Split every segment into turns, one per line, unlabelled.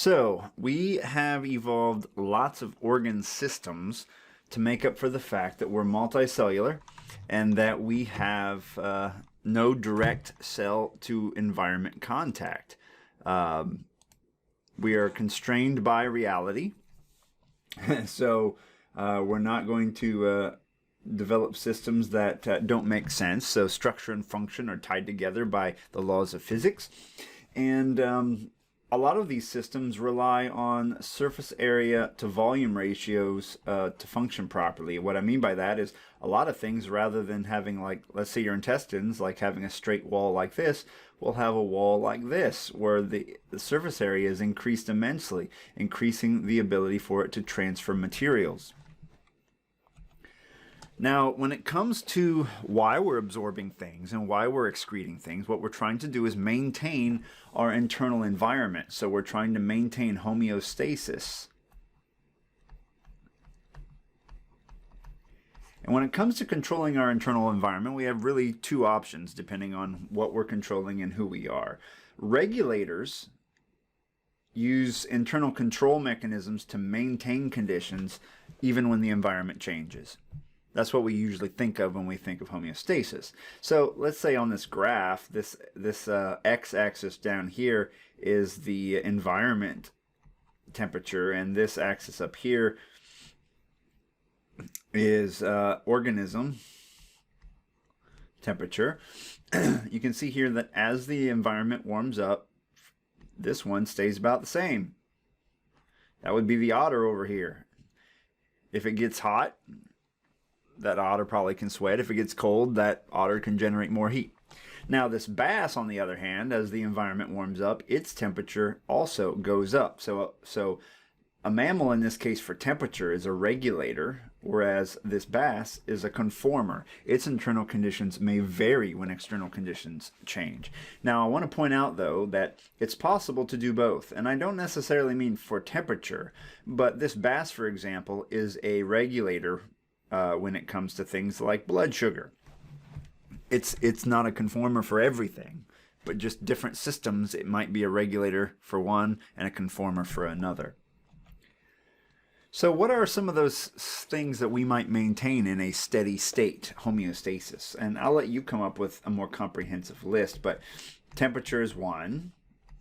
So, we have evolved lots of organ systems to make up for the fact that we're multicellular and that we have no direct cell to environment contact. We are constrained by reality, so we're not going to develop systems that don't make sense. So, structure and function are tied together by the laws of physics. And a lot of these systems rely on surface area to volume ratios to function properly. What I mean by that is a lot of things, rather than having, like, let's say your intestines, like having a straight wall like this, will have a wall like this, where the surface area is increased immensely, increasing the ability for it to transfer materials. Now, when it comes to why we're absorbing things and why we're excreting things, what we're trying to do is maintain our internal environment. So we're trying to maintain homeostasis. And when it comes to controlling our internal environment, we have really two options depending on what we're controlling and who we are. Regulators use internal control mechanisms to maintain conditions even when the environment changes. That's what we usually think of when we think of homeostasis. So let's say on this graph, this x-axis down here is the environment temperature, and this axis up here is organism temperature. You can see here that as the environment warms up, this one stays about the same. That would be the otter over here. If it gets hot, that otter probably can sweat. If it gets cold, that otter can generate more heat. Now, this bass, on the other hand, as the environment warms up, its temperature also goes up. So a mammal, in this case for temperature, is a regulator, whereas this bass is a conformer. Its internal conditions may vary when external conditions change. Now, I want to point out, though, that it's possible to do both. And I don't necessarily mean for temperature, but this bass, for example, is a regulator when it comes to things like blood sugar. It's not a conformer for everything, but just different systems. It might be a regulator for one and a conformer for another. So what are some of those things that we might maintain in a steady state, homeostasis? And I'll let you come up with a more comprehensive list, but temperature is one,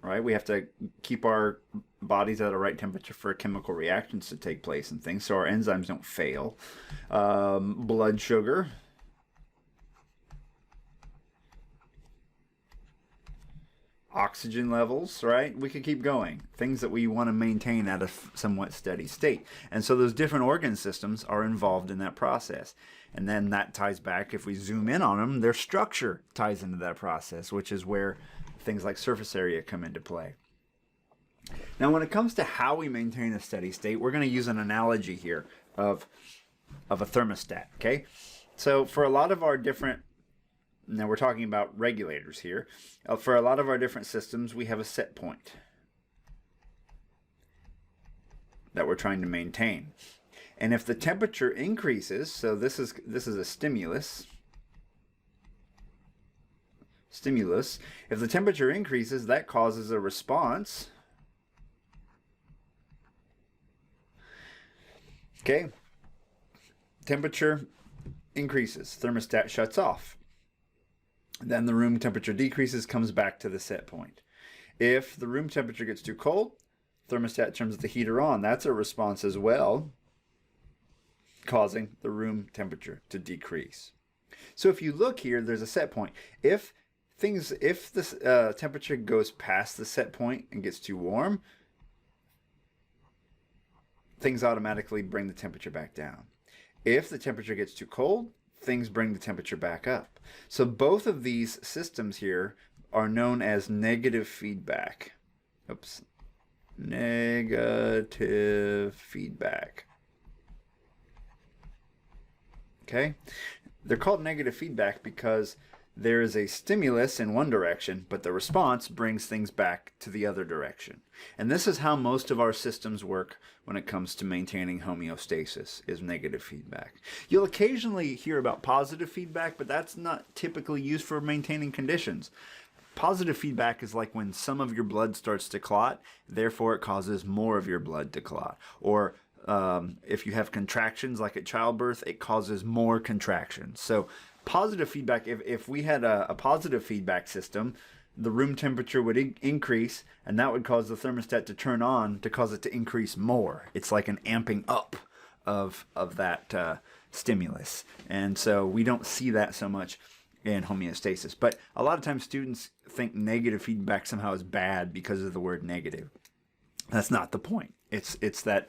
right? We have to keep our bodies at the right temperature for chemical reactions to take place and things, so our enzymes don't fail. Blood sugar. Oxygen levels, right? We could keep going. Things that we want to maintain at a somewhat steady state. And so those different organ systems are involved in that process. And then that ties back, if we zoom in on them, their structure ties into that process, which is where things like surface area come into play. Now, when it comes to how we maintain a steady state, we're going to use an analogy here of a thermostat, okay? So for a lot of our different, now we're talking about regulators here, for a lot of our different systems, we have a set point that we're trying to maintain. And if the temperature increases, so this is a stimulus, if the temperature increases, that causes a response. Okay, temperature increases, thermostat shuts off. Then the room temperature decreases, comes back to the set point. If the room temperature gets too cold, thermostat turns the heater on. That's a response as well, causing the room temperature to decrease. So if you look here, there's a set point. If the temperature goes past the set point and gets too warm, things automatically bring the temperature back down. If the temperature gets too cold, things bring the temperature back up. So both of these systems here are known as negative feedback. Negative feedback. Okay? They're called negative feedback because there is a stimulus in one direction, but the response brings things back to the other direction. And this is how most of our systems work when it comes to maintaining homeostasis, is negative feedback. You'll occasionally hear about positive feedback, but that's not typically used for maintaining conditions. positive feedback is like when some of your blood starts to clot, therefore it causes more of your blood to clot. Or if you have contractions like at childbirth, it causes more contractions. So positive feedback, if we had a positive feedback system, the room temperature would increase, and that would cause the thermostat to turn on to cause it to increase more. It's like an amping up of that stimulus. And so we don't see that so much in homeostasis. But a lot of times students think negative feedback somehow is bad because of the word negative. That's not the point. It's that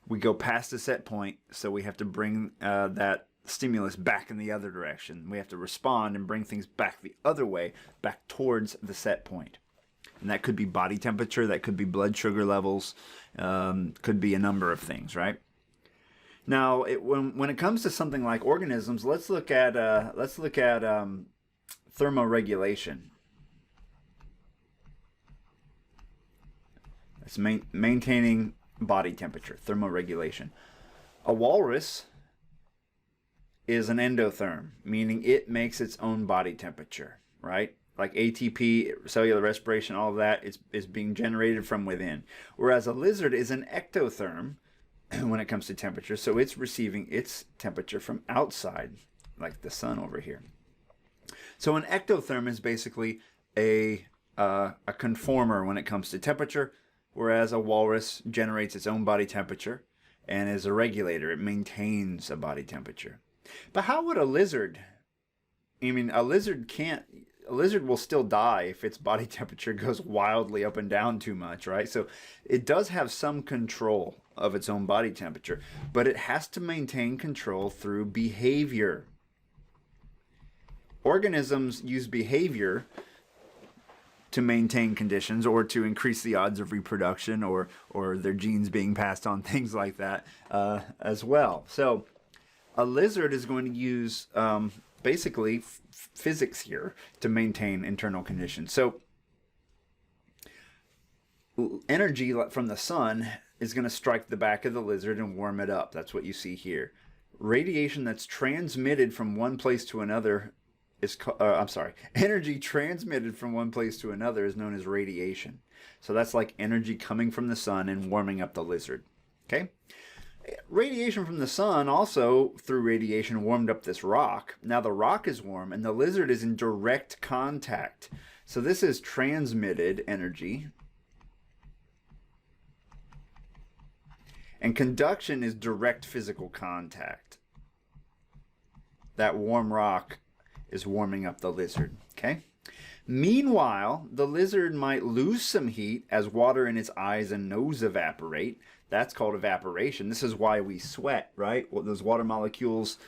we go past a set point, so we have to bring that stimulus back in the other direction. We have to respond and bring things back the other way, back towards the set point. And that could be body temperature, that could be blood sugar levels, could be a number of things, right? Now, when it comes to something like organisms, let's look at thermoregulation. It's maintaining body temperature, thermoregulation. A walrus is an endotherm, meaning it makes its own body temperature, right? Like ATP, cellular respiration, all of that is being generated from within. Whereas a lizard is an ectotherm when it comes to temperature, so it's receiving its temperature from outside, like the sun over here. So an ectotherm is basically a conformer when it comes to temperature, whereas a walrus generates its own body temperature and is a regulator. It maintains a body temperature. But how would a lizard? I mean, a lizard will still die if its body temperature goes wildly up and down too much, right? So it does have some control of its own body temperature, but it has to maintain control through behavior. Organisms use behavior to maintain conditions or to increase the odds of reproduction or their genes being passed on, things like that as well. So a lizard is going to use basically physics here to maintain internal conditions. So energy from the sun is going to strike the back of the lizard and warm it up. That's what you see here. Radiation that's transmitted from one place to another is, energy transmitted from one place to another is known as radiation. So that's like energy coming from the sun and warming up the lizard. Okay? Radiation from the sun also, through radiation, warmed up this rock. Now the rock is warm and the lizard is in direct contact. So this is transmitted energy. And conduction is direct physical contact. That warm rock is warming up the lizard. Okay? Meanwhile, the lizard might lose some heat as water in its eyes and nose evaporate. That's called evaporation. This is why we sweat, right? Well, those water molecules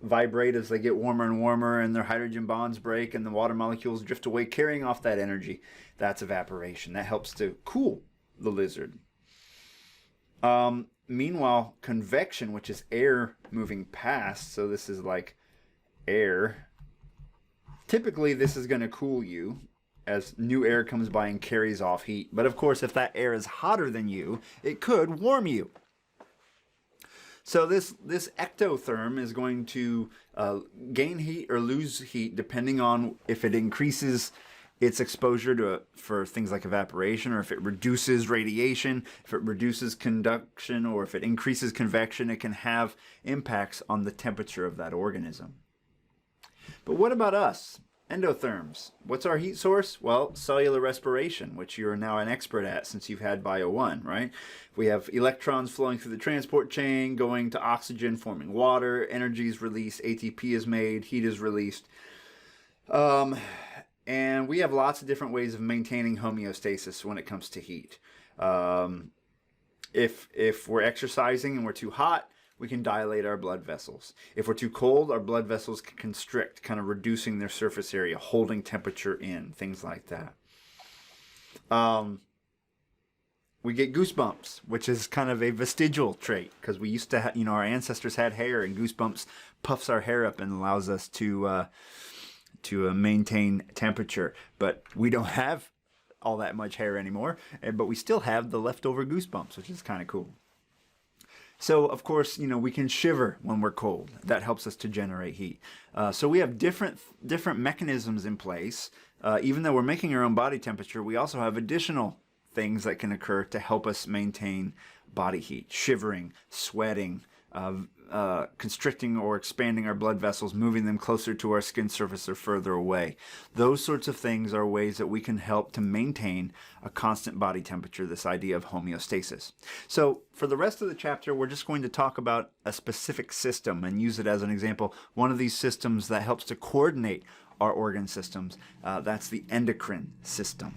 vibrate as they get warmer and warmer, and their hydrogen bonds break, and the water molecules drift away, carrying off that energy. That's evaporation. That helps to cool the lizard. Meanwhile, convection, which is air moving past, so this is like air. Typically, this is going to cool you as new air comes by and carries off heat. But of course, if that air is hotter than you, it could warm you. So this ectotherm is going to gain heat or lose heat depending on if it increases its exposure for things like evaporation, or if it reduces radiation, if it reduces conduction, or if it increases convection. It can have impacts on the temperature of that organism. But what about us? Endotherms. What's our heat source? Well, cellular respiration, which you're now an expert at since you've had Bio 1, right? We have electrons flowing through the transport chain, going to oxygen, forming water, energy is released, ATP is made, heat is released. And we have lots of different ways of maintaining homeostasis when it comes to heat. If we're exercising and we're too hot, we can dilate our blood vessels. If we're too cold, our blood vessels can constrict, kind of reducing their surface area, holding temperature in, things like that. We get goosebumps, which is kind of a vestigial trait, because we used to, our ancestors had hair, and goosebumps puffs our hair up and allows us to maintain temperature. But we don't have all that much hair anymore, but we still have the leftover goosebumps, which is kind of cool. So, of course, we can shiver when we're cold. That helps us to generate heat. So we have different mechanisms in place. Even though we're making our own body temperature, we also have additional things that can occur to help us maintain body heat. Shivering, sweating, constricting or expanding our blood vessels, moving them closer to our skin surface or further away. Those sorts of things are ways that we can help to maintain a constant body temperature, this idea of homeostasis. So for the rest of the chapter, we're just going to talk about a specific system and use it as an example. One of these systems that helps to coordinate our organ systems, that's the endocrine system.